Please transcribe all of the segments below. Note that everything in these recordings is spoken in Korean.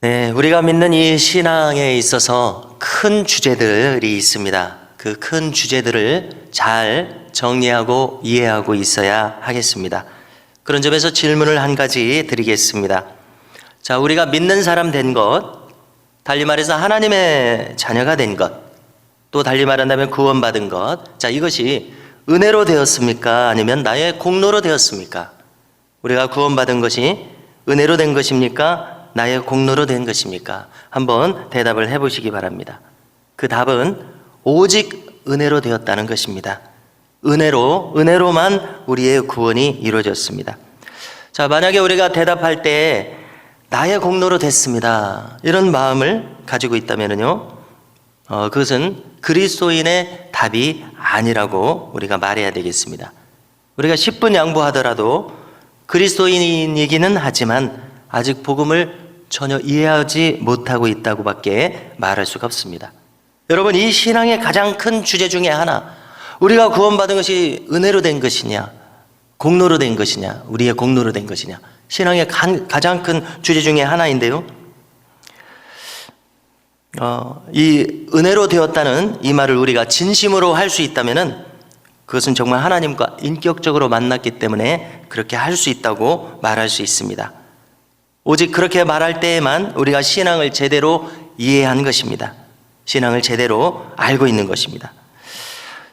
네, 우리가 믿는 이 신앙에 있어서 큰 주제들이 있습니다. 그 큰 주제들을 잘 정리하고 이해하고 있어야 하겠습니다. 그런 점에서 질문을 한 가지 드리겠습니다. 자, 우리가 믿는 사람 된 것, 달리 말해서 하나님의 자녀가 된 것, 또 달리 말한다면 구원받은 것, 자, 이것이 은혜로 되었습니까? 아니면 나의 공로로 되었습니까? 우리가 구원받은 것이 은혜로 된 것입니까? 나의 공로로 된 것입니까? 한번 대답을 해보시기 바랍니다. 그 답은 오직 은혜로 되었다는 것입니다. 은혜로만 우리의 구원이 이루어졌습니다. 자, 만약에 우리가 대답할 때 나의 공로로 됐습니다, 이런 마음을 가지고 있다면요, 그것은 그리스도인의 답이 아니라고 우리가 말해야 되겠습니다. 우리가 10분 양보하더라도 그리스도인이기는 하지만 아직 복음을 전혀 이해하지 못하고 있다고 밖에 말할 수가 없습니다. 여러분, 이 신앙의 가장 큰 주제 중에 하나, 우리가 구원받은 것이 은혜로 된 것이냐, 공로로 된 것이냐, 우리의 공로로 된 것이냐, 신앙의 가장 큰 주제 중에 하나인데요, 이 은혜로 되었다는 이 말을 우리가 진심으로 할 수 있다면은 그것은 정말 하나님과 인격적으로 만났기 때문에 그렇게 할 수 있다고 말할 수 있습니다. 오직 그렇게 말할 때에만 우리가 신앙을 제대로 이해한 것입니다. 신앙을 제대로 알고 있는 것입니다.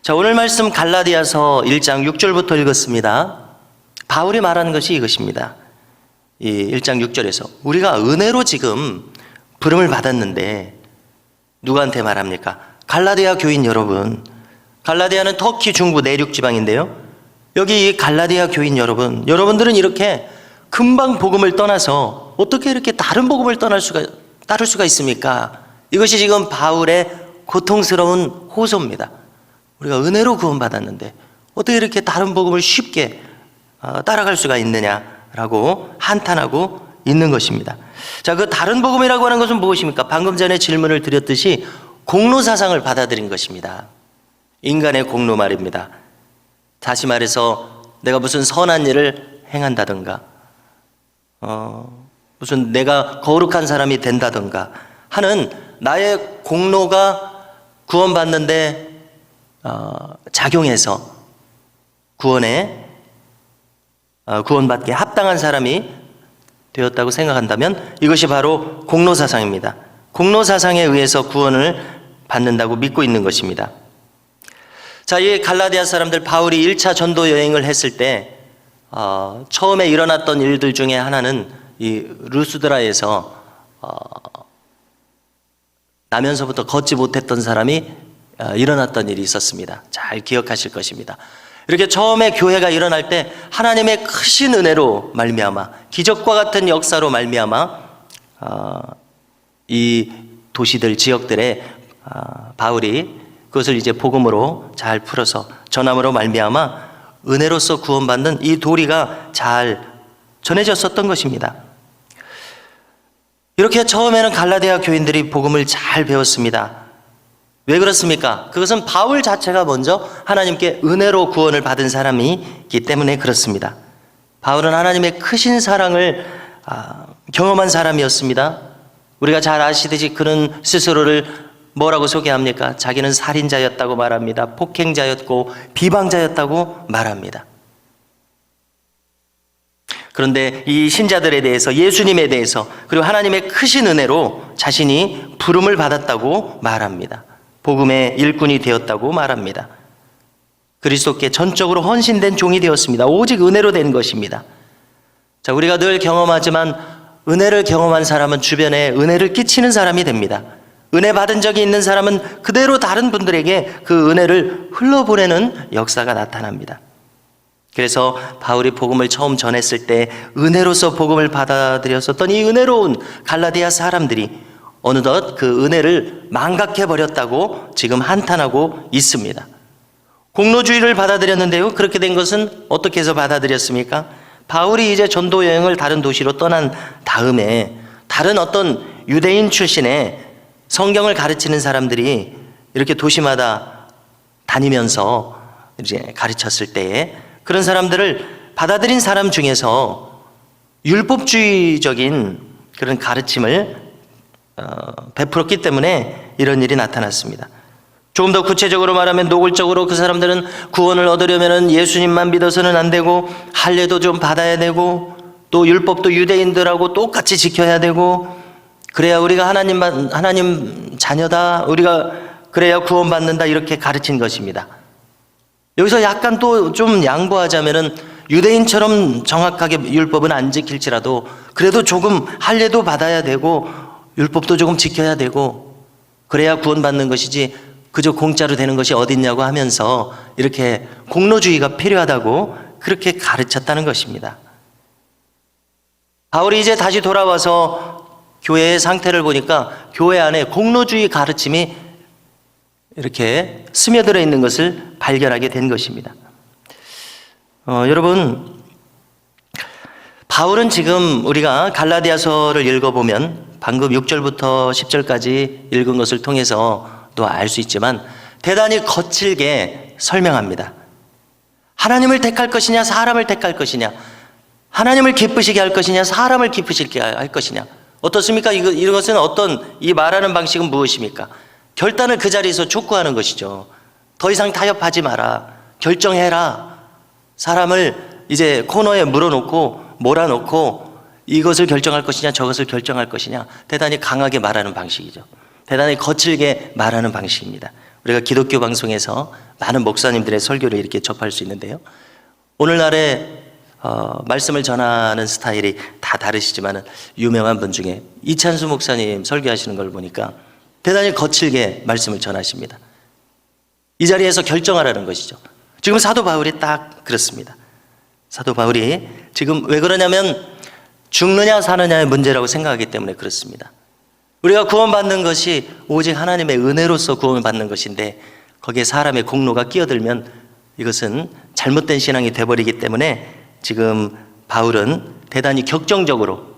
자, 오늘 말씀 갈라디아서 1장 6절부터 읽었습니다. 바울이 말하는 것이 이것입니다. 이 1장 6절에서 우리가 은혜로 지금 부름을 받았는데 누구한테 말합니까? 갈라디아 교인 여러분. 갈라디아는 터키 중부 내륙 지방인데요, 여기 이 갈라디아 교인 여러분, 여러분들은 이렇게 금방 복음을 떠나서 어떻게 이렇게 다른 복음을 따를 수가 있습니까? 이것이 지금 바울의 고통스러운 호소입니다. 우리가 은혜로 구원받았는데 어떻게 이렇게 다른 복음을 쉽게 따라갈 수가 있느냐라고 한탄하고 있는 것입니다. 자, 그 다른 복음이라고 하는 것은 무엇입니까? 방금 전에 질문을 드렸듯이 공로사상을 받아들인 것입니다. 인간의 공로 말입니다. 다시 말해서 내가 무슨 선한 일을 행한다든가, 무슨 내가 거룩한 사람이 된다든가 하는 나의 공로가 구원받는데 작용해서 구원받기에 합당한 사람이 되었다고 생각한다면 이것이 바로 공로사상입니다. 공로사상에 의해서 구원을 받는다고 믿고 있는 것입니다. 자, 이 갈라디아 사람들, 바울이 1차 전도 여행을 했을 때 처음에 일어났던 일들 중에 하나는 이 루스드라에서 나면서부터 걷지 못했던 사람이 일어났던 일이 있었습니다. 잘 기억하실 것입니다. 이렇게 처음에 교회가 일어날 때 하나님의 크신 은혜로 말미암아, 기적과 같은 역사로 말미암아 이 도시들, 지역들에 바울이 그것을 이제 복음으로 잘 풀어서 전함으로 말미암아 은혜로서 구원받는 이 도리가 잘 전해졌었던 것입니다. 이렇게 처음에는 갈라디아 교인들이 복음을 잘 배웠습니다. 왜 그렇습니까? 그것은 바울 자체가 먼저 하나님께 은혜로 구원을 받은 사람이기 때문에 그렇습니다. 바울은 하나님의 크신 사랑을 경험한 사람이었습니다. 우리가 잘 아시듯이 그는 스스로를 뭐라고 소개합니까? 자기는 살인자였다고 말합니다. 폭행자였고 비방자였다고 말합니다. 그런데 이 신자들에 대해서, 예수님에 대해서, 그리고 하나님의 크신 은혜로 자신이 부름을 받았다고 말합니다. 복음의 일꾼이 되었다고 말합니다. 그리스도께 전적으로 헌신된 종이 되었습니다. 오직 은혜로 된 것입니다. 자, 우리가 늘 경험하지만 은혜를 경험한 사람은 주변에 은혜를 끼치는 사람이 됩니다. 은혜 받은 적이 있는 사람은 그대로 다른 분들에게 그 은혜를 흘러보내는 역사가 나타납니다. 그래서 바울이 복음을 처음 전했을 때 은혜로서 복음을 받아들였었던 이 은혜로운 갈라디아 사람들이 어느덧 그 은혜를 망각해버렸다고 지금 한탄하고 있습니다. 공로주의를 받아들였는데요, 그렇게 된 것은 어떻게 해서 받아들였습니까? 바울이 이제 전도 여행을 다른 도시로 떠난 다음에 다른 어떤 유대인 출신의 성경을 가르치는 사람들이 이렇게 도시마다 다니면서 이제 가르쳤을 때에 그런 사람들을 받아들인 사람 중에서 율법주의적인 그런 가르침을 베풀었기 때문에 이런 일이 나타났습니다. 조금 더 구체적으로 말하면 노골적으로 그 사람들은 구원을 얻으려면 예수님만 믿어서는 안 되고 할례도 좀 받아야 되고 또 율법도 유대인들하고 똑같이 지켜야 되고 그래야 우리가 하나님 자녀다, 우리가 그래야 구원받는다, 이렇게 가르친 것입니다. 여기서 약간 또 좀 양보하자면은 유대인처럼 정확하게 율법은 안 지킬지라도 그래도 조금 할례도 받아야 되고 율법도 조금 지켜야 되고 그래야 구원받는 것이지 그저 공짜로 되는 것이 어딨냐고 하면서 이렇게 공로주의가 필요하다고 그렇게 가르쳤다는 것입니다. 바울이 이제 다시 돌아와서 교회의 상태를 보니까 교회 안에 공로주의 가르침이 이렇게 스며들어 있는 것을 발견하게 된 것입니다. 여러분, 바울은 지금 우리가 갈라디아서를 읽어보면 방금 6절부터 10절까지 읽은 것을 통해서 또 알 수 있지만 대단히 거칠게 설명합니다. 하나님을 택할 것이냐 사람을 택할 것이냐, 하나님을 기쁘시게 할 것이냐 사람을 기쁘시게 할 것이냐, 어떻습니까? 이것은 이 말하는 방식은 무엇입니까? 결단을 그 자리에서 촉구하는 것이죠. 더 이상 타협하지 마라, 결정해라. 사람을 이제 코너에 몰아놓고 이것을 결정할 것이냐 저것을 결정할 것이냐 대단히 강하게 말하는 방식이죠. 대단히 거칠게 말하는 방식입니다. 우리가 기독교 방송에서 많은 목사님들의 설교를 이렇게 접할 수 있는데요. 오늘날의 말씀을 전하는 스타일이 다 다르시지만 유명한 분 중에 이찬수 목사님 설교하시는 걸 보니까 대단히 거칠게 말씀을 전하십니다. 이 자리에서 결정하라는 것이죠. 지금 사도 바울이 딱 그렇습니다. 사도 바울이 지금 왜 그러냐면 죽느냐 사느냐의 문제라고 생각하기 때문에 그렇습니다. 우리가 구원받는 것이 오직 하나님의 은혜로서 구원을 받는 것인데 거기에 사람의 공로가 끼어들면 이것은 잘못된 신앙이 되어버리기 때문에 지금 바울은 대단히 격정적으로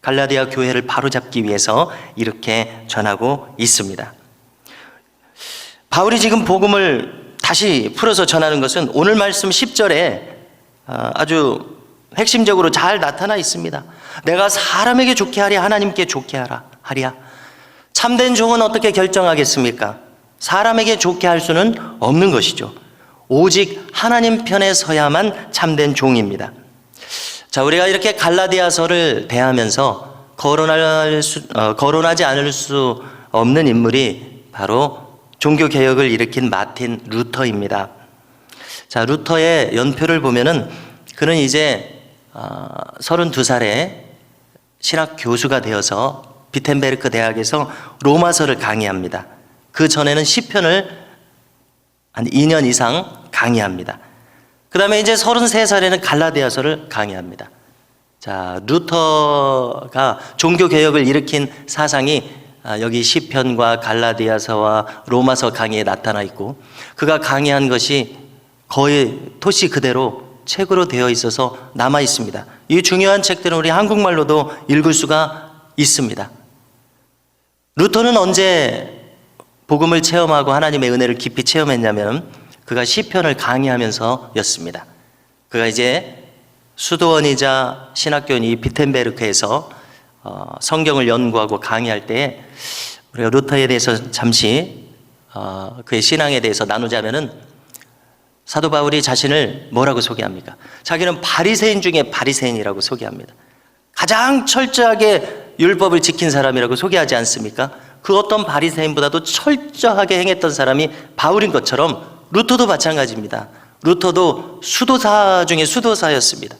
갈라디아 교회를 바로잡기 위해서 이렇게 전하고 있습니다. 바울이 지금 복음을 다시 풀어서 전하는 것은 오늘 말씀 10절에 아주 핵심적으로 잘 나타나 있습니다. 내가 사람에게 좋게 하랴 하나님께 좋게 하랴. 참된 종은 어떻게 결정하겠습니까? 사람에게 좋게 할 수는 없는 것이죠. 오직 하나님 편에 서야만 참된 종입니다. 자, 우리가 이렇게 갈라디아서를 대하면서 거론하지 않을 수 없는 인물이 바로 종교개혁을 일으킨 마틴 루터입니다. 자, 루터의 연표를 보면은 그는 이제 32살에 신학 교수가 되어서 비텐베르크 대학에서 로마서를 강의합니다. 그 전에는 시편을 한 2년 이상 강의합니다. 그 다음에 이제 33살에는 갈라디아서를 강의합니다. 자, 루터가 종교개혁을 일으킨 사상이 여기 시편과 갈라디아서와 로마서 강의에 나타나 있고 그가 강의한 것이 거의 토시 그대로 책으로 되어 있어서 남아 있습니다. 이 중요한 책들은 우리 한국말로도 읽을 수가 있습니다. 루터는 언제 복음을 체험하고 하나님의 은혜를 깊이 체험했냐면 그가 시편을 강의하면서였습니다. 그가 이제 수도원이자 신학교인 이 비텐베르크에서 성경을 연구하고 강의할 때 우리가 루터에 대해서 잠시 그의 신앙에 대해서 나누자면은 사도 바울이 자신을 뭐라고 소개합니까? 자기는 바리새인 중에 바리새인이라고 소개합니다. 가장 철저하게 율법을 지킨 사람이라고 소개하지 않습니까? 그 어떤 바리새인보다도 철저하게 행했던 사람이 바울인 것처럼 루터도 마찬가지입니다. 루터도 수도사 중에 수도사였습니다.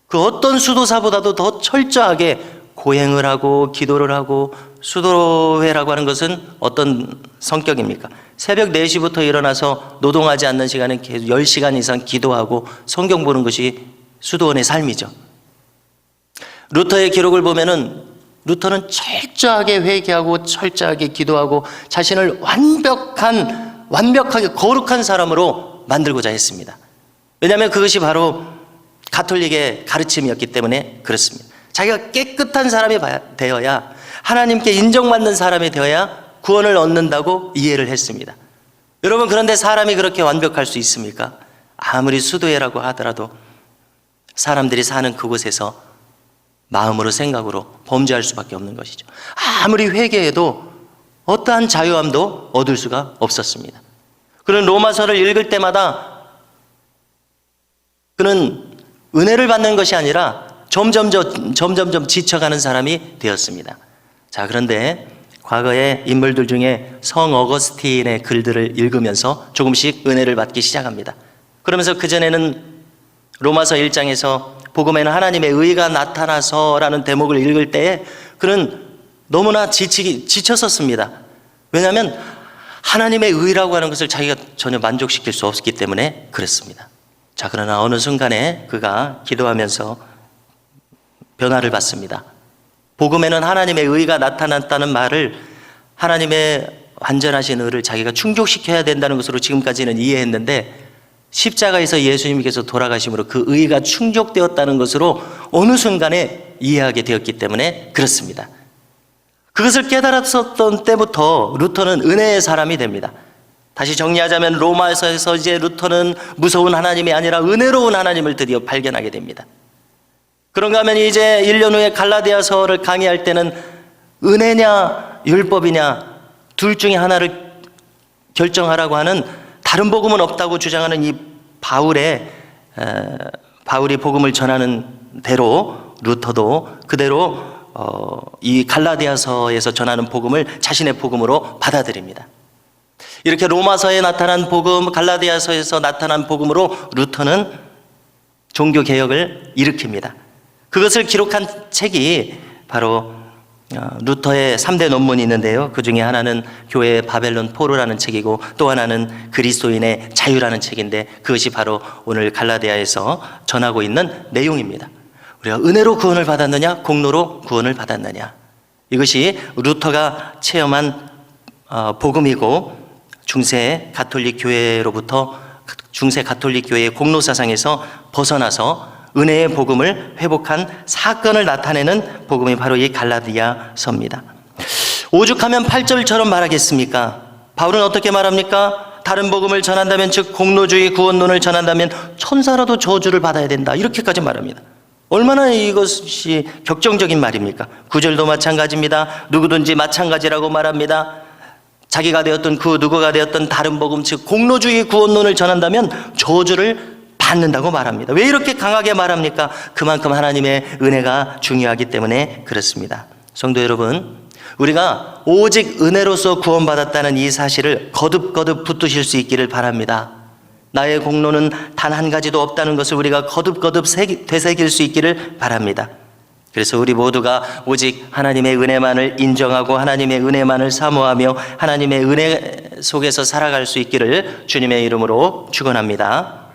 그 어떤 수도사보다도 더 철저하게 고행을 하고 기도를 하고 수도회라고 하는 것은 어떤 성격입니까? 새벽 4시부터 일어나서 노동하지 않는 시간은 계속 10시간 이상 기도하고 성경 보는 것이 수도원의 삶이죠. 루터의 기록을 보면은 루터는 철저하게 회개하고 철저하게 기도하고 자신을 완벽하게 거룩한 사람으로 만들고자 했습니다. 왜냐하면 그것이 바로 가톨릭의 가르침이었기 때문에 그렇습니다. 자기가 깨끗한 사람이 되어야 하나님께 인정받는 사람이 되어야 구원을 얻는다고 이해를 했습니다. 여러분, 그런데 사람이 그렇게 완벽할 수 있습니까? 아무리 수도회라고 하더라도 사람들이 사는 그곳에서 마음으로 생각으로 범죄할 수밖에 없는 것이죠. 아무리 회개해도 어떠한 자유함도 얻을 수가 없었습니다. 그는 로마서를 읽을 때마다 그는 은혜를 받는 것이 아니라 점점점 지쳐가는 사람이 되었습니다. 자, 그런데 과거의 인물들 중에 성 어거스틴의 글들을 읽으면서 조금씩 은혜를 받기 시작합니다. 그러면서 그전에는 로마서 1장에서 복음에는 하나님의 의가 나타나서라는 대목을 읽을 때에 그는 너무나 지쳤었습니다. 왜냐하면 하나님의 의라고 하는 것을 자기가 전혀 만족시킬 수 없었기 때문에 그랬습니다. 자, 그러나 어느 순간에 그가 기도하면서 변화를 받습니다. 복음에는 하나님의 의가 나타났다는 말을 하나님의 완전하신 의를 자기가 충족시켜야 된다는 것으로 지금까지는 이해했는데 십자가에서 예수님께서 돌아가심으로 그 의가 충족되었다는 것으로 어느 순간에 이해하게 되었기 때문에 그렇습니다. 그것을 깨달았었던 때부터 루터는 은혜의 사람이 됩니다. 다시 정리하자면 로마서에서 이제 루터는 무서운 하나님이 아니라 은혜로운 하나님을 드디어 발견하게 됩니다. 그런가 하면 이제 1년 후에 갈라디아서를 강의할 때는 은혜냐 율법이냐 둘 중에 하나를 결정하라고 하는 다른 복음은 없다고 주장하는 이 바울이 복음을 전하는 대로 루터도 그대로 이 갈라디아서에서 전하는 복음을 자신의 복음으로 받아들입니다. 이렇게 로마서에 나타난 복음, 갈라디아서에서 나타난 복음으로 루터는 종교개혁을 일으킵니다. 그것을 기록한 책이 바로 루터의 3대 논문이 있는데요. 그 중에 하나는 교회의 바벨론 포로라는 책이고 또 하나는 그리스도인의 자유라는 책인데 그것이 바로 오늘 갈라디아에서 전하고 있는 내용입니다. 우리가 은혜로 구원을 받았느냐 공로로 구원을 받았느냐, 이것이 루터가 체험한 복음이고 중세 가톨릭 교회의 공로 사상에서 벗어나서 은혜의 복음을 회복한 사건을 나타내는 복음이 바로 이 갈라디아서입니다. 오죽하면 8절처럼 말하겠습니까? 바울은 어떻게 말합니까? 다른 복음을 전한다면, 즉 공로주의 구원론을 전한다면 천사라도 저주를 받아야 된다, 이렇게까지 말합니다. 얼마나 이것이 격정적인 말입니까? 9절도 마찬가지입니다. 누구든지 마찬가지라고 말합니다. 자기가 되었던 그 누구가 되었던 다른 복음, 즉 공로주의 구원론을 전한다면 저주를 받는다고 말합니다. 왜 이렇게 강하게 말합니까? 그만큼 하나님의 은혜가 중요하기 때문에 그렇습니다. 성도 여러분, 우리가 오직 은혜로서 구원받았다는 이 사실을 거듭거듭 붙드실 수 있기를 바랍니다. 나의 공로는 단 한 가지도 없다는 것을 우리가 거듭거듭 되새길 수 있기를 바랍니다. 그래서 우리 모두가 오직 하나님의 은혜만을 인정하고 하나님의 은혜만을 사모하며 하나님의 은혜 속에서 살아갈 수 있기를 주님의 이름으로 축원합니다.